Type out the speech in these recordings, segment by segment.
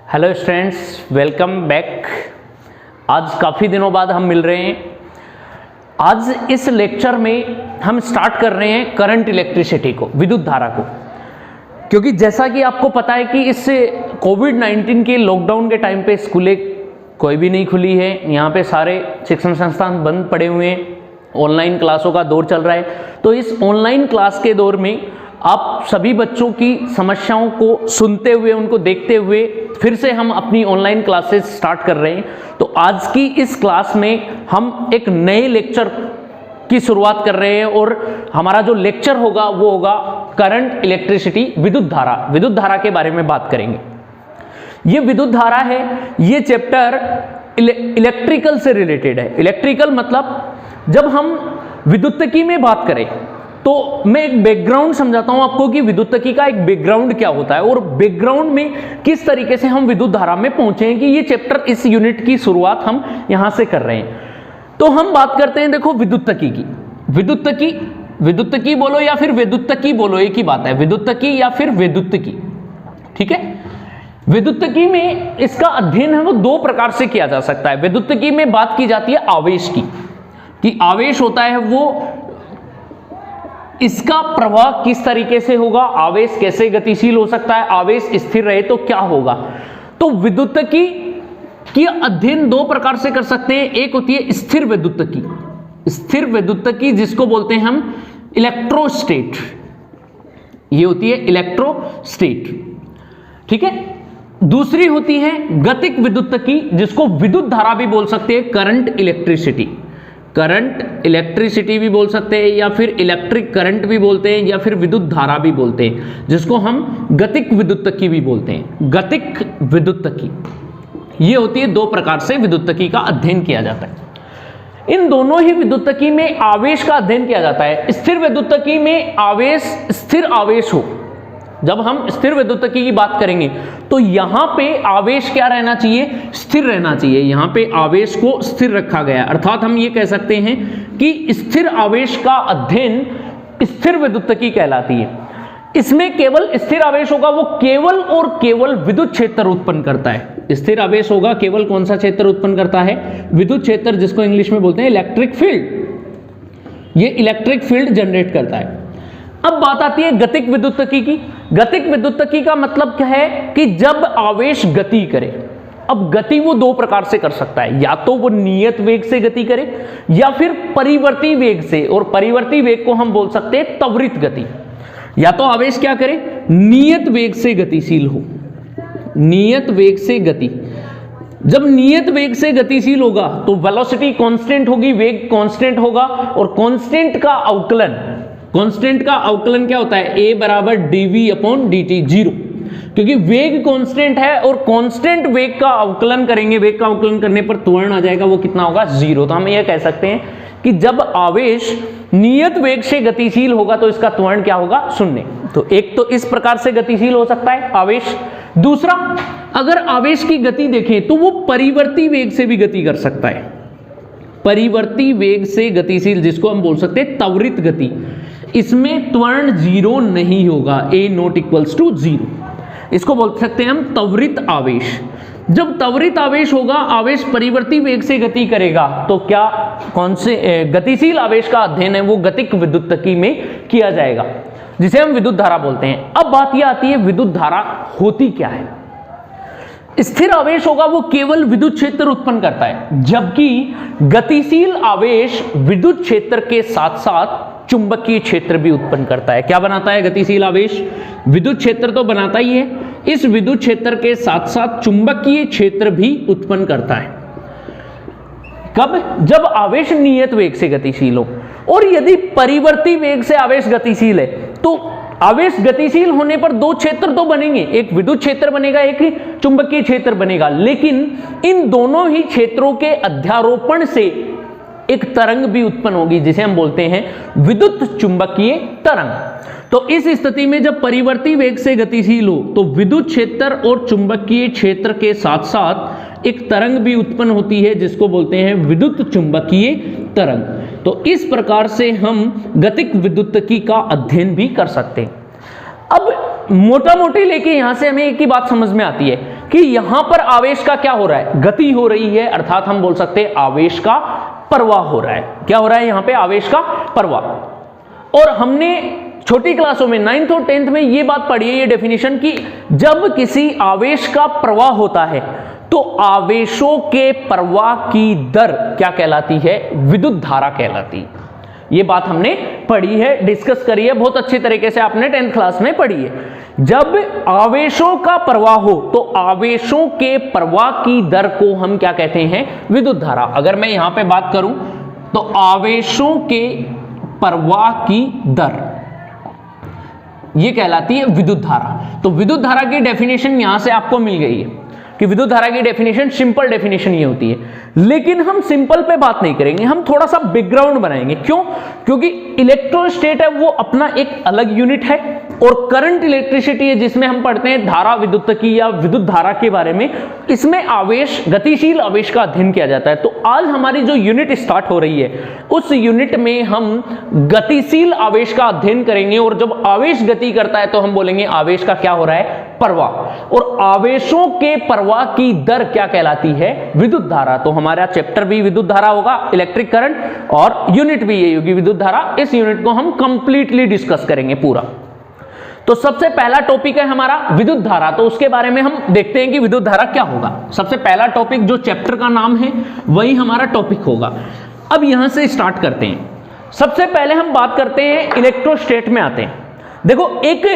Hello students, welcome back. आज काफ़ी दिनों बाद हम मिल रहे हैं। आज इस लेक्चर में हम स्टार्ट कर रहे हैं करंट इलेक्ट्रिसिटी को, विद्युत धारा को, क्योंकि जैसा कि आपको पता है कि इस कोविड-19 के लॉकडाउन के टाइम पे स्कूलें कोई भी नहीं खुली है। यहाँ पे सारे शिक्षण संस्थान बंद पड़े हुए हैं, ऑनलाइन क्लासों का दौर चल रहा है। तो इस ऑनलाइन क्लास के दौर में आप सभी बच्चों की समस्याओं को सुनते हुए, उनको देखते हुए फिर से हम अपनी ऑनलाइन क्लासेस स्टार्ट कर रहे हैं। तो आज की इस क्लास में हम एक नए लेक्चर की शुरुआत कर रहे हैं और हमारा जो लेक्चर होगा वो होगा करंट इलेक्ट्रिसिटी, विद्युत धारा के बारे में बात करेंगे। ये विद्युत धारा है, ये चैप्टर इलेक्ट्रिकल से रिलेटेड है। इलेक्ट्रिकल मतलब जब हम विद्युतकी में बात करें तो मैं एक बैकग्राउंड समझाता हूं आपको कि विद्युतकी का एक बैकग्राउंड क्या होता है और बैकग्राउंड में किस तरीके से हम विद्युत धारा में पहुंचे हैं कि ये चैप्टर, इस यूनिट की शुरुआत हम यहां से कर रहे हैं। तो हम बात करते हैं, देखो, विद्युतकी की। विद्युतकी बोलो या फिर विद्युतकी बोलो, एक ही बात है, विद्युतकी या फिर विद्युतकी, ठीक है। विद्युतकी में इसका अध्ययन है वो दो प्रकार से किया जा सकता है। विद्युतकी में बात की जाती है आवेश की, कि आवेश होता है वो, इसका प्रवाह किस तरीके से होगा, आवेश कैसे गतिशील हो सकता है, आवेश स्थिर रहे तो क्या होगा। तो विद्युतकी की अध्ययन दो प्रकार से कर सकते हैं। एक होती है स्थिर विद्युतकी, जिसको बोलते हैं हम इलेक्ट्रोस्टेट। ये होती है इलेक्ट्रोस्टेट, ठीक है। दूसरी होती है गतिक विद्युतकी, जिसको विद्युत धारा भी बोल सकते हैं, करंट इलेक्ट्रिसिटी भी बोल सकते हैं, या फिर इलेक्ट्रिक करंट भी बोलते हैं, या फिर विद्युत धारा भी बोलते हैं, जिसको हम गतिक विद्युतकी भी बोलते हैं। गतिक विद्युतकी ये होती है, दो प्रकार से विद्युतकी का अध्ययन किया जाता है। इन दोनों ही विद्युतकी में आवेश का अध्ययन किया जाता है। स्थिर विद्युतकी में आवेश, स्थिर आवेश हो। जब हम स्थिर विद्युतकी की बात करेंगे तो यहां पे आवेश क्या रहना चाहिए, स्थिर रहना चाहिए। यहां पे आवेश को स्थिर रखा गया, अर्थात हम ये कह सकते हैं कि स्थिर आवेश का अध्ययन स्थिर विद्युतकी कहलाती है। इसमें केवल स्थिर आवेश होगा, वो केवल और केवल विद्युत क्षेत्र उत्पन्न करता है। स्थिर आवेश होगा, केवल कौन सा क्षेत्र उत्पन्न करता है, विद्युत क्षेत्र, जिसको इंग्लिश में बोलते हैं इलेक्ट्रिक फील्ड। ये इलेक्ट्रिक फील्ड जनरेट करता है। अब बात आती है गतिक विद्युतकी की। गतिक विद्युतकी का मतलब क्या है कि जब आवेश गति करे। अब गति वो दो प्रकार से कर सकता है, या तो वो नियत वेग से गति करे या फिर परिवर्ती वेग से, और परिवर्ती वेग को हम बोल सकते हैं त्वरित गति। या तो आवेश क्या करे, नियत वेग से गतिशील हो, नियत वेग से गति। जब नियत वेग से गतिशील होगा तो वेलोसिटी कांस्टेंट होगी, वेग कांस्टेंट होगा, और कांस्टेंट का अवकलन क्या होता है, a बराबर dv/dt, जीरो, क्योंकि वेग कांस्टेंट है और कांस्टेंट वेग का अवकलन करेंगे, वेग का अवकलन करने पर त्वरण आ जाएगा, वो कितना होगा, जीरो। तो हम ये कह सकते हैं कि जब आवेश नियत वेग से गतिशील होगा तो इसका त्वरण क्या होगा, शून्य। तो एक तो इस प्रकार से गतिशील हो सकता है आवेश। दूसरा, अगर आवेश की गति देखें तो वो परिवर्ती वेग से भी गति कर सकता है, परिवर्ती वेग से गतिशील, जिसको हम बोल सकते हैं त्वरित गति। इसमें त्वरण जीरो नहीं होगा, a≠0। इसको बोल सकते हैं हम त्वरित आवेश। जब त्वरित आवेश होगा, आवेश परिवर्ती वेग से गति करेगा, तो क्या, कौन से गतिशील आवेश का अध्ययन है वो गतिक विद्युतकी में किया जाएगा, जिसे हम विद्युत धारा बोलते हैं। अब बात यह आती है विद्युत धारा होती क्या है। स्थिर आवेश होगा वो केवल विद्युत क्षेत्र उत्पन्न करता है, जबकि गतिशील आवेश विद्युत क्षेत्र के साथ साथ चुंबकीय क्षेत्र भी उत्पन्न करता है। क्या बनाता है गतिशील आवेश, विद्युत क्षेत्र तो बनाता ही है, इस विद्युत क्षेत्र के साथ साथ चुंबकीय क्षेत्र भी उत्पन्न करता है। कब, जब आवेश नियत वेग से गतिशील हो। और यदि परिवर्ती वेग से आवेश गतिशील है तो आवेश गतिशील होने पर दो क्षेत्र तो बनेंगे, एक विद्युत क्षेत्र बनेगा, एक चुंबकीय क्षेत्र बनेगा, लेकिन इन दोनों ही क्षेत्रों के अध्यारोपण से एक तरंग भी उत्पन्न होगी, जिसे हम बोलते हैं विद्युत चुंबकीय तरंग। तो इस स्थिति में जब परिवर्ती वेग से गतिशील हो तो विद्युत क्षेत्र और चुंबकीय क्षेत्र के साथ साथ एक तरंग भी उत्पन्न होती है, जिसको बोलते हैं विद्युत चुंबकीय तरंग। तो इस प्रकार से हम गतिक विद्युतकी का अध्ययन भी कर सकते हैं। अब मोटा मोटी लेके यहां से हमें एक ही बात समझ में आती है कि यहां पर आवेश का क्या हो रहा है, गति हो रही है, अर्थात हम बोल सकते हैं आवेश का प्रवाह हो रहा है। क्या हो रहा है यहां पे, आवेश का प्रवाह। और हमने छोटी क्लासों में 9th और 10th में ये बात पढ़ी है, ये डेफिनेशन, कि जब किसी आवेश का प्रवाह होता है तो आवेशों के प्रवाह की दर क्या कहलाती है, विद्युत धारा कहलाती है। ये बात हमने पढ़ी है, डिस्कस करी है, बहुत अच्छी तरीके से आपने 10th क्लास में पढ़ी है। जब आवेशों का प्रवाह हो तो आवेशों के प्रवाह की दर को हम क्या कहते हैं, विद्युत धारा। अगर मैं यहां पे बात करूं तो आवेशों के प्रवाह की दर ये कहलाती है विद्युत धारा। तो विद्युत धारा की डेफिनेशन यहां से आपको मिल गई है कि विद्युत धारा की डेफिनेशन, सिंपल डेफिनेशन ये होती है। लेकिन हम सिंपल पे बात नहीं करेंगे, हम थोड़ा सा बैकग्राउंड बनाएंगे। क्यों? क्योंकि इलेक्ट्रोस्टेट है वो अपना एक अलग यूनिट है, और करंट इलेक्ट्रिसिटी है जिसमें हम पढ़ते हैं धारा विद्युतकी या विद्युत धारा के बारे में, इसमें आवेश, गतिशील आवेश का अध्ययन किया जाता है। तो आज हमारी जो यूनिट स्टार्ट हो रही है उस यूनिट में हम गतिशील आवेश का अध्ययन करेंगे, और जब आवेश गति करता है तो हम बोलेंगे आवेश का क्या हो रहा है, प्रवाह। और आवेशों के प्रवाह की दर क्या कहलाती है, विद्युत धारा। तो हमारा चैप्टर भी विद्युत धारा होगा, इलेक्ट्रिक करंट, और यूनिट भी यही होगी, विद्युत धारा। इस यूनिट को हम कंप्लीटली डिस्कस करेंगे पूरा। तो सबसे पहला टॉपिक है हमारा विद्युत धारा, तो उसके बारे में हम देखते हैं कि विद्युत धारा क्या होगा। सबसे पहला टॉपिक जो चैप्टर का नाम है वही हमारा टॉपिक होगा। अब यहां से स्टार्ट करते हैं। सबसे पहले हम बात करते हैं इलेक्ट्रोस्टेट में आते हैं। देखो, एक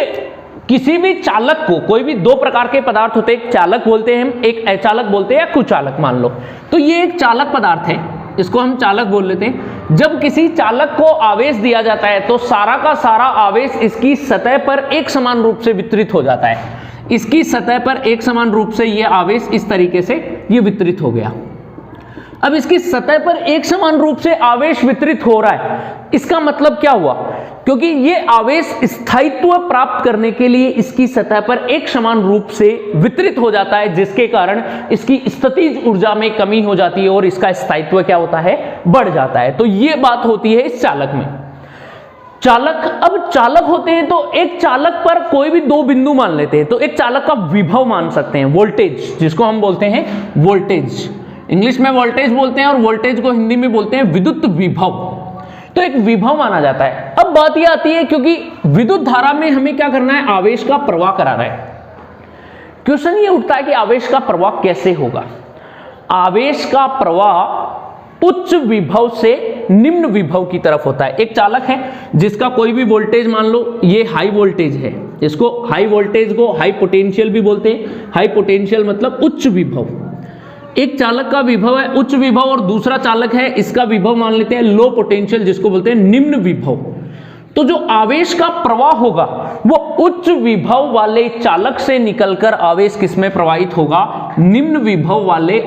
किसी भी चालक को, कोई भी दो प्रकार के पदार्थ होते हैं, एक चालक बोलते हैं हम, एक अचालक बोलते हैं या कुचालक मान लो। तो ये एक चालक पदार्थ है, इसको हम चालक बोल लेते हैं। जब किसी चालक को आवेश दिया जाता है तो सारा का सारा आवेश इसकी सतह पर एक समान रूप से वितरित हो जाता है। इसकी सतह पर एक समान रूप से यह आवेश इस तरीके से ये वितरित हो गया। अब इसकी सतह पर एक समान रूप से आवेश वितरित हो रहा है, इसका मतलब क्या हुआ, क्योंकि ये आवेश स्थायित्व प्राप्त करने के लिए इसकी सतह पर एक समान रूप से वितरित हो जाता है, जिसके कारण इसकी स्थितिज ऊर्जा में कमी हो जाती है और इसका स्थायित्व क्या होता है, बढ़ जाता है। तो ये बात होती है इस चालक में। चालक, अब चालक होते हैं तो एक चालक पर कोई भी दो बिंदु मान लेते हैं, तो एक चालक का विभव मान सकते हैं, वोल्टेज, जिसको हम बोलते हैं वोल्टेज। इंग्लिश में वोल्टेज बोलते हैं और वोल्टेज को हिंदी में बोलते हैं विद्युत विभव। तो एक विभव माना जाता है। अब बात यह आती है, क्योंकि विद्युत धारा में हमें क्या करना है, आवेश का प्रवाह कराना है। क्वेश्चन ये उठता है कि आवेश का प्रवाह कैसे होगा। आवेश का प्रवाह उच्च विभव से निम्न विभव की तरफ होता है। एक चालक है जिसका कोई भी वोल्टेज मान लो, ये हाई वोल्टेज है, इसको हाई वोल्टेज को हाई पोटेंशियल भी बोलते हैं। हाई पोटेंशियल मतलब उच्च विभव। एक चालक का विभव है उच्च विभव, और दूसरा चालक है, इसका विभव मान लेते हैं लो पोटेंशियल, जिसको बोलते हैं निम्न विभव। तो जो आवेश का प्रवाह होगा वो उच्च विभव वाले चालक से निकलकर आवेश किसमें प्रवाहित होगा, निम्न विभव वाले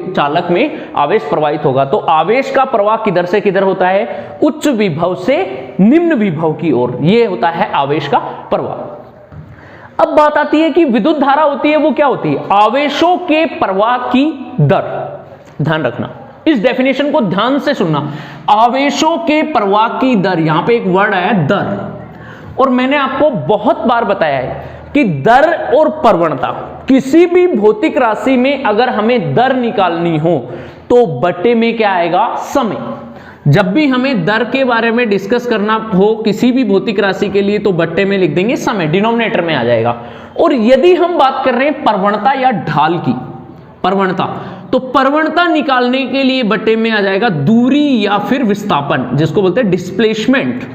चालक में आवेश प्रवाहित होगा। तो आवेश का प्रवाह किधर से किधर होता है, उच्च विभव से निम्न विभव की ओर, ये होता है आवेश का प्रवाह। अब बात आती है कि विद्युत धारा होती है वो क्या होती है, आवेशों के प्रवाह की दर। ध्यान रखना, इस डेफिनेशन को ध्यान से सुनना। आवेशों के प्रवाह की दर, यहां पे एक वर्ड आया दर, और मैंने आपको बहुत बार बताया है कि दर और प्रवणता, किसी भी भौतिक राशि में अगर हमें दर निकालनी हो तो बटे में क्या आएगा, समय। जब भी हमें दर के बारे में डिस्कस करना हो किसी भी भौतिक राशि के लिए तो बट्टे में लिख देंगे समय, डिनोमिनेटर में आ जाएगा। और यदि हम बात कर रहे हैं प्रवणता या ढाल की, प्रवणता, तो प्रवणता निकालने के लिए बट्टे में आ जाएगा दूरी या फिर विस्थापन, जिसको बोलते हैं डिस्प्लेसमेंट।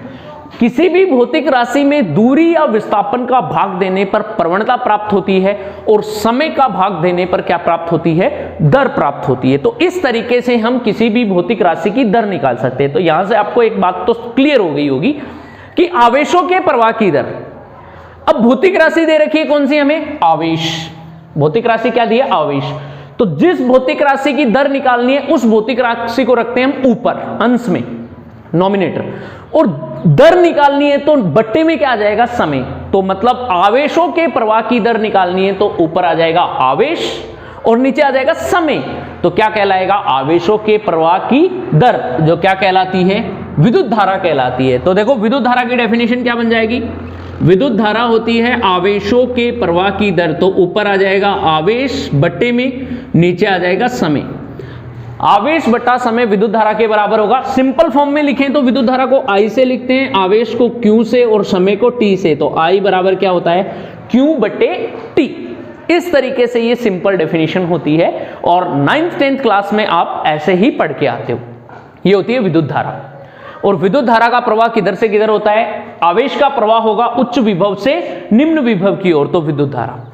किसी भी भौतिक राशि में दूरी या विस्थापन का भाग देने पर प्रवणता प्राप्त होती है, और समय का भाग देने पर क्या प्राप्त होती है, दर प्राप्त होती है। तो इस तरीके से हम किसी भी भौतिक राशि की दर निकाल सकते हैं। तो यहां से आपको एक बात तो क्लियर हो गई होगी कि आवेशों के प्रवाह की दर। अब भौतिक राशि दे रखी है कौन सी हमें, आवेश। भौतिक राशि क्या दी है, आवेश। तो जिस भौतिक राशि की दर निकालनी है उस भौतिक राशि को रखते हैं हम ऊपर अंश में, नॉमिनेटर, और दर निकालनी है तो बट्टे में क्या आ जाएगा, समय। तो मतलब आवेशों के प्रवाह की दर निकालनी है तो ऊपर आ जाएगा आवेश और नीचे आ जाएगा समय। तो क्या कहलाएगा, आवेशों के प्रवाह की दर, जो क्या कहलाती है, विद्युत धारा कहलाती है। तो देखो विद्युत धारा की डेफिनेशन क्या बन जाएगी, विद्युत धारा होती है आवेशों के प्रवाह की दर, तो ऊपर आ जाएगा आवेश बट्टे में, नीचे आ जाएगा समय। आवेश बटा समय विद्युत धारा के बराबर होगा। सिंपल फॉर्म में लिखें तो विद्युत धारा को I से लिखते हैं, आवेश को Q से और समय को T से, तो I बराबर क्या होता है Q बटे T। इस तरीके से ये सिंपल डेफिनेशन होती है और 9th 10th क्लास में आप ऐसे ही पढ़ के आते हो। ये होती है विद्युत धारा। और विद्युत धारा का प्रवाह किधर से किधर होता है? आवेश का प्रवाह होगा उच्च विभव से निम्न विभव की ओर, तो विद्युत धारा।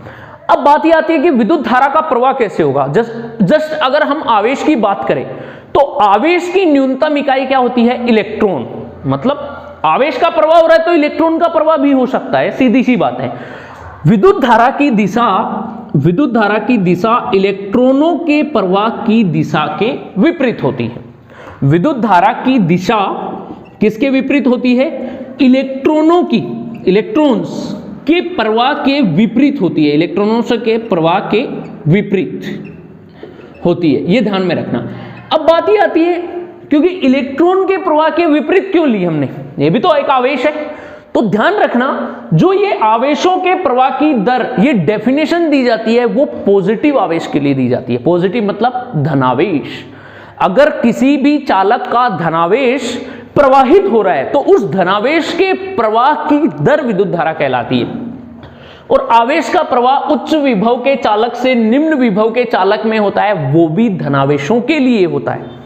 अब बात यह आती है कि विद्युत धारा का प्रवाह कैसे होगा। जस्ट अगर हम आवेश की बात करें तो आवेश की न्यूनतम इकाई क्या होती है? इलेक्ट्रॉन। मतलब आवेश का प्रवाह हो रहा है तो इलेक्ट्रॉन का प्रवाह भी हो सकता है, सीधी सी बात है। विद्युत धारा की दिशा इलेक्ट्रॉनों के प्रवाह की दिशा के विपरीत होती है। विद्युत धारा की दिशा किसके विपरीत होती है? इलेक्ट्रॉन्स के प्रवाह के विपरीत होती है। इलेक्ट्रॉनों के प्रवाह के विपरीत होती है, ये ध्यान में रखना। अब बात ये आती है क्योंकि इलेक्ट्रॉन के प्रवाह के विपरीत क्यों ली हमने? ये भी तो एक आवेश है। तो ध्यान रखना, जो ये आवेशों के प्रवाह की दर, ये डेफिनेशन दी जाती है वो पॉजिटिव आवेश के लिए दी जाती है। पॉजिटिव मतलब धनावेश। अगर किसी भी चालक का धनावेश प्रवाहित हो रहा है तो उस धनावेश के प्रवाह की दर विद्युत धारा कहलाती है। और आवेश का प्रवाह उच्च विभव के चालक से निम्न विभव के चालक में होता है, वो भी धनावेशों के लिए होता है।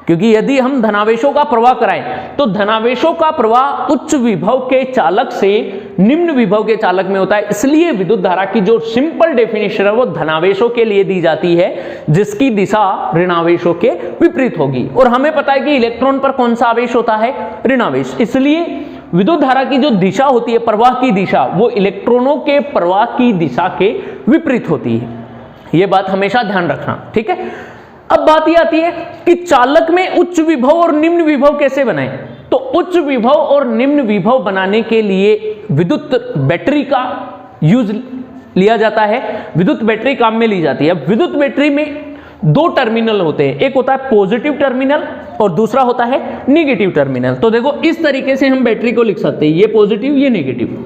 क्योंकि यदि हम धनावेशों का प्रवाह कराएं तो धनावेशों का प्रवाह उच्च विभव के चालक से निम्न विभव के चालक में होता है। इसलिए विद्युत धारा की जो सिंपल डेफिनेशन है वो धनावेशों के लिए दी जाती है, जिसकी दिशा ऋणावेशों के विपरीत होगी। और हमें पता है कि इलेक्ट्रॉन पर कौन सा आवेश होता है? ऋणावेश। इसलिए विद्युत धारा की जो दिशा होती है, प्रवाह की दिशा, वो इलेक्ट्रॉनों के प्रवाह की दिशा के विपरीत होती है। यह बात हमेशा ध्यान रखना, ठीक है। अब बात यह आती है कि चालक में उच्च विभव और निम्न विभव कैसे बनाएं। तो उच्च विभव और निम्न विभव बनाने के लिए विद्युत बैटरी का यूज लिया जाता है। विद्युत बैटरी काम में ली जाती है। विद्युत बैटरी में दो टर्मिनल होते हैं, एक होता है पॉजिटिव टर्मिनल और दूसरा होता है नेगेटिव टर्मिनल। तो देखो इस तरीके से हम बैटरी को लिख सकते हैं, ये पॉजिटिव ये नेगेटिव।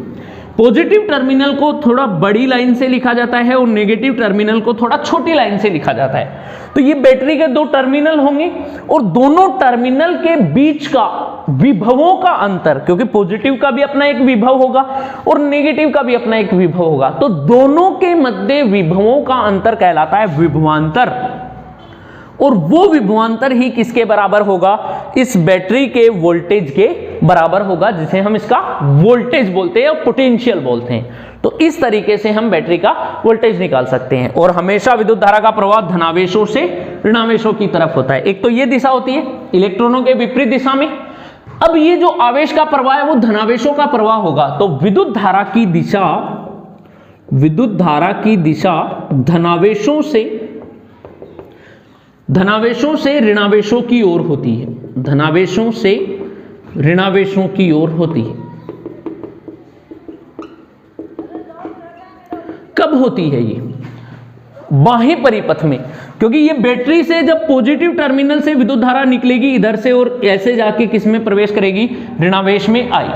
पॉजिटिव टर्मिनल को थोड़ा बड़ी लाइन से लिखा जाता है और नेगेटिव टर्मिनल को थोड़ा छोटी लाइन से लिखा जाता है। तो ये बैटरी के दो टर्मिनल होंगे और दोनों टर्मिनल के बीच का विभवों का अंतर, क्योंकि पॉजिटिव का भी अपना एक विभव होगा और नेगेटिव का भी अपना एक विभव होगा, तो दोनों के मध्य विभवों का अंतर कहलाता है विभवांतर। और वो विभवांतर ही किसके बराबर होगा? इस बैटरी के वोल्टेज के बराबर होगा, जिसे हम इसका वोल्टेज बोलते हैं और पोटेंशियल बोलते हैं। तो इस तरीके से हम बैटरी का वोल्टेज निकाल सकते हैं। और हमेशा विद्युत धारा का प्रवाह धनावेशों से ऋणावेशों की तरफ होता है। एक तो ये दिशा होती है इलेक्ट्रॉनों के विपरीत दिशा में। अब ये जो आवेश का प्रवाह है वो धनावेशों का प्रवाह होगा। तो विद्युत धारा की दिशा धनावेशों से ऋणावेशों की ओर होती है। धनावेशों से ऋणावेशों की ओर होती है। कब होती है ये? बाह्य परिपथ में, क्योंकि ये बैटरी से जब पॉजिटिव टर्मिनल से विद्युत धारा निकलेगी इधर से और ऐसे जाके किस में प्रवेश करेगी? ऋणावेश में आई।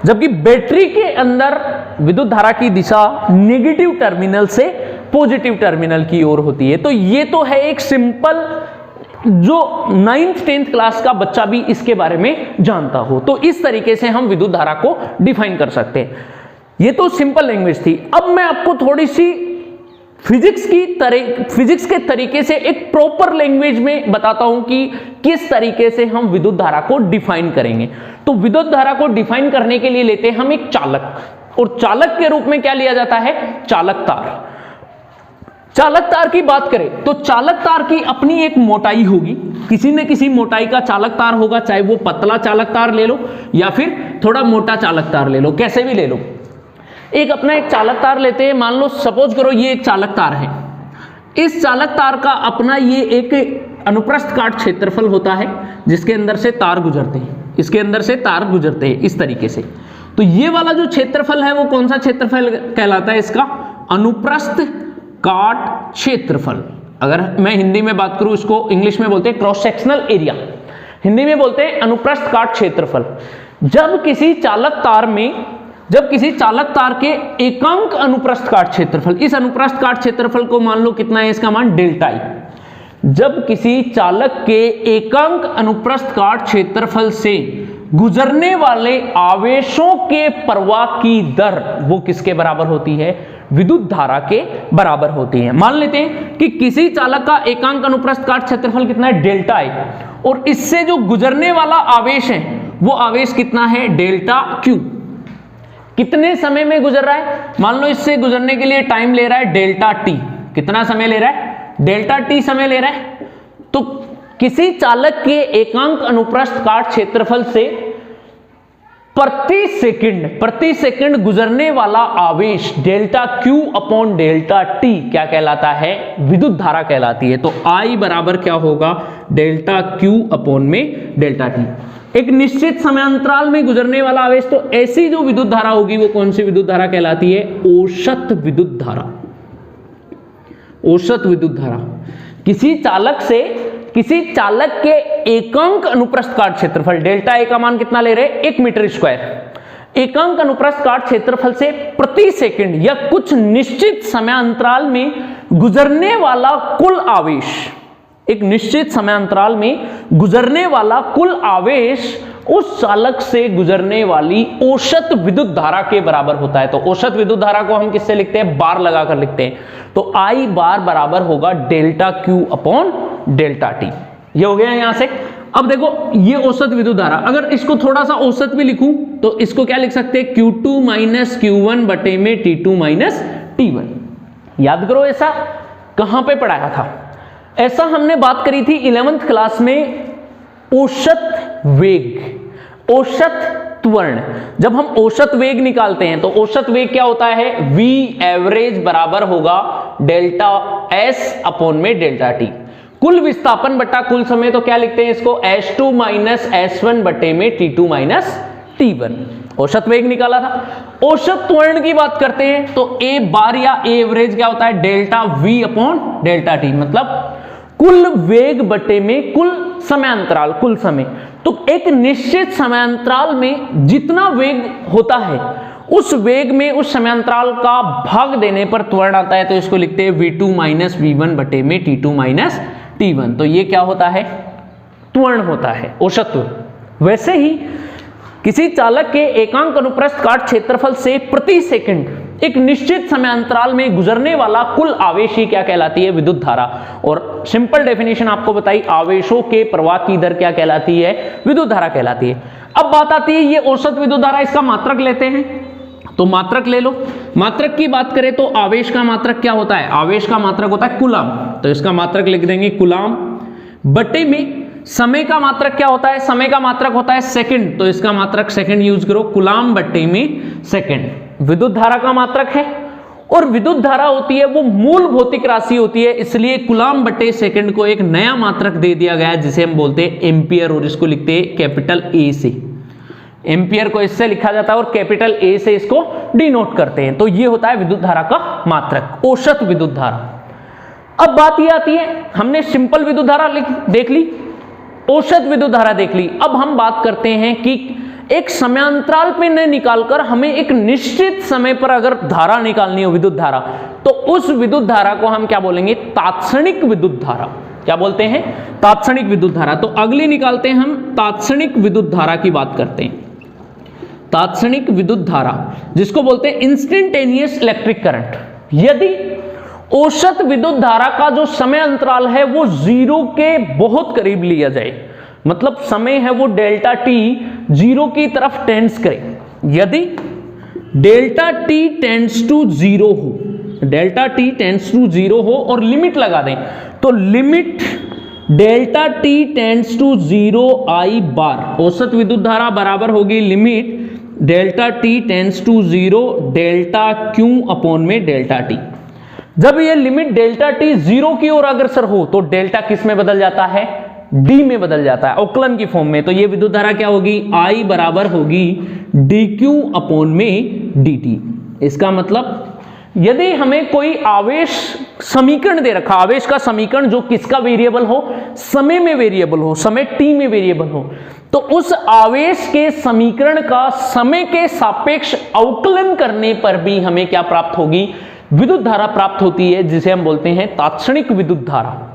जबकि बैटरी के अंदर विद्युत धारा की दिशा नेगेटिव टर्मिनल से पॉजिटिव टर्मिनल की ओर होती है। तो ये तो है एक सिंपल, जो 9th 10th क्लास का बच्चा भी इसके बारे में जानता हो। तो इस तरीके से हम विद्युत धारा को डिफाइन कर सकते हैं। ये तो सिंपल लैंग्वेज थी। अब मैं आपको थोड़ी सी फिजिक्स के तरीके से एक प्रॉपर लैंग्वेज में बताता हूं कि किस तरीके से हम विद्युत धारा को डिफाइन करेंगे। तो विद्युत धारा को डिफाइन करने के लिए लेते हैं हम एक चालक, और चालक के रूप में क्या लिया जाता है? चालक तार। चालक तार की बात करें तो चालक तार की अपनी एक मोटाई होगी, किसी न किसी मोटाई का चालक तार होगा, चाहे वो पतला चालक तार ले लो या फिर थोड़ा मोटा चालक तार ले लो, कैसे भी ले लो। एक अपना एक चालक तार लेते हैं, मान लो सपोज करो ये एक चालक तार है। इस चालक तार का अपना ये एक अनुप्रस्थ काट क्षेत्रफल होता है जिसके अंदर से तार गुजरते हैं, इसके अंदर से तार गुजरते हैं इस तरीके से। तो ये वाला जो क्षेत्रफल है वो कौन सा क्षेत्रफल कहलाता है? इसका अनुप्रस्थ काट क्षेत्रफल। अगर मैं हिंदी में बात करूं, इसको इंग्लिश में बोलते हैं क्रॉस सेक्शनल एरिया, हिंदी में बोलते हैं अनुप्रस्थ काट क्षेत्रफल। जब किसी चालक तार में जब किसी चालक तार के एकांक अनुप्रस्थ काट क्षेत्रफल, इस अनुप्रस्थ काट क्षेत्रफल को मान लो कितना है, इसका मान डेल्टा आई। जब किसी चालक के एकांक अनुप्रस्थ काट क्षेत्रफल से गुजरने वाले आवेशों के प्रवाह की दर वो किसके बराबर होती है, विद्युत धारा के बराबर होती है। मान लेते हैं कि किसी चालक का एकांक अनुप्रस्थ काट क्षेत्रफल कितना है, डेल्टा आई, और इससे जो गुजरने वाला आवेश है वो आवेश कितना है, डेल्टा क्यू। कितने समय में गुजर रहा है, मान लो इससे गुजरने के लिए टाइम ले रहा है डेल्टा टी। कितना समय ले रहा है, डेल्टा टी समय ले रहा है। तो किसी चालक के एकांक अनुप्रस्थ काट क्षेत्रफल से प्रति सेकंड गुजरने वाला आवेश delta Q upon delta T क्या कहलाता है, विद्युत धारा कहलाती है। तो आई बराबर क्या होगा, डेल्टा क्यू अपॉन में डेल्टा टी। एक निश्चित समयांतराल में गुजरने वाला आवेश, तो ऐसी जो विद्युत धारा होगी वो कौन सी विद्युत धारा कहलाती है, औसत विद्युत धारा। औसत विद्युत धारा किसी चालक के एकांक अनुप्रस्थ काट क्षेत्रफल, डेल्टा ए का मान कितना ले रहे हैं, 1 मीटर स्क्वायर। एकांक अनुप्रस्थ काट क्षेत्रफल से प्रति सेकंड या कुछ निश्चित समयांतराल में गुजरने वाला कुल आवेश, एक निश्चित समयांतराल में गुजरने वाला कुल आवेश उस चालक से गुजरने वाली औसत विद्युत धारा के बराबर होता है। तो औसत विद्युत धारा को हम किससे लिखते हैं, बार लगाकर लिखते हैं। तो आई बार बराबर होगा delta Q upon delta T. ये हो गया यहां से। अब देखो ये औसत विद्युत धारा, अगर इसको थोड़ा सा औसत भी लिखूं तो इसको क्या लिख सकते हैं, Q2 माइनस Q1 बटे में T2 माइनस T1। याद करो ऐसा कहां पे पढ़ाया था, ऐसा हमने बात करी थी 11th क्लास में औसत वेग, औसत त्वरण। जब हम औसत वेग निकालते हैं तो औसत वेग क्या होता है, V एवरेज बराबर होगा डेल्टा S अपॉन में डेल्टा टी। कुल विस्थापन बटा कुल समय, तो क्या लिखते हैं इसको, S2 माइनस S1 बटे में T2 माइनस T1। औसत वेग निकाला था। औसत त्वरण की बात करते हैं तो A बार या A एवरेज क्या होता है, delta V upon delta T, मतलब कुल वेग बटे में कुल समयांतराल, कुल समय। तो एक निश्चित समयांतराल में जितना वेग होता है उस वेग में उस समयांतराल का भाग देने पर त्वरण आता है, तो इसको लिखते हैं V2 माइनस V1 बटे में T2 माइनस T1। तो ये क्या होता है, त्वरण होता है, औसत त्वरण। वैसे ही किसी चालक के एकांक अनुप्रस्थ काट क्षेत्रफल से प्रति सेकंड एक निश्चित समयांतराल में गुजरने वाला कुल आवेश ही क्या कहलाती है, विद्युत धारा। और सिंपल डेफिनेशन आपको बताई, आवेशों के प्रवाह की दर क्या कहलाती है, विद्युत धारा कहलाती है। अब बात आती है ये औसत विद्युत धारा, इसका मात्रक लेते हैं। तो मात्रक ले लो। मात्रक की बात करें तो आवेश का मात्रक क्या होता है, आवेश का मात्रक होता है कूलाम। तो इसका मात्रक लिख देंगे कूलाम बटे में समय का मात्रक क्या होता है, समय का मात्रक होता है सेकंड। तो इसका मात्रक सेकंड यूज करो, कूलाम बटे में सेकंड। विद्युत धारा का मात्रक है, और विद्युत धारा होती है वो मूल भौतिक राशि होती है, इसलिए कूलाम बटे सेकंड को एक नया मात्रक दे दिया गया है जिसे हम बोलते हैं एम्पियर, और इसको लिखते हैं कैपिटल ए से। एम्पियर को इससे लिखा जाता है और कैपिटल ए से इसको डिनोट करते हैं। तो ये होता है विद्युत धारा का मात्रक, औसत विद्युत धारा। अब बात ये आती है, हमने सिंपल विद्युत धारा देख ली, औसत विद्युत धारा देख ली। अब हम बात करते हैं कि एक समयांतराल पे न निकालकर हमें एक निश्चित समय पर अगर धारा निकालनी हो, विद्युत धारा, तो उस विद्युत धारा को हम क्या बोलेंगे, तात्क्षणिक विद्युत धारा। क्या बोलते हैं, तात्क्षणिक विद्युत धारा। तो अगली निकालते हैं हम तात्क्षणिक विद्युत धारा की बात करते हैं। तात्क्षणिक विद्युत धारा जिसको बोलते हैं इंस्टेंटेनियस इलेक्ट्रिक करंट। यदि औसत विद्युत धारा का जो समय अंतराल है वो 0 के बहुत करीब लिया जाए, मतलब समय है वो डेल्टा टी 0 की तरफ टेंड्स करे, यदि डेल्टा टी टेंड्स टू 0 हो, डेल्टा टी टेंड्स टू 0 हो और लिमिट लगा दें, तो limit delta T tends to 0 I bar, औसत विद्युत धारा बराबर होगी limit delta T tends to 0 delta Q upon में डेल्टा टी। जब ये लिमिट डेल्टा टी 0 की ओर अग्रसर हो तो डेल्टा किस में बदल जाता है, डी में बदल जाता है, अवकलन की फॉर्म में। तो ये विद्युत धारा क्या होगी, आई बराबर होगी डी क्यू अपॉन में डी टी। इसका मतलब यदि हमें कोई आवेश समीकरण दे रखा, आवेश का समीकरण जो किसका वेरिएबल हो, समय में वेरिएबल हो, समय टी में वेरिएबल हो, तो उस आवेश के समीकरण का समय के सापेक्ष अवकलन करने पर भी हमें क्या प्राप्त होगी, विद्युत धारा प्राप्त होती है, जिसे हम बोलते हैं तात्क्षणिक विद्युत धारा।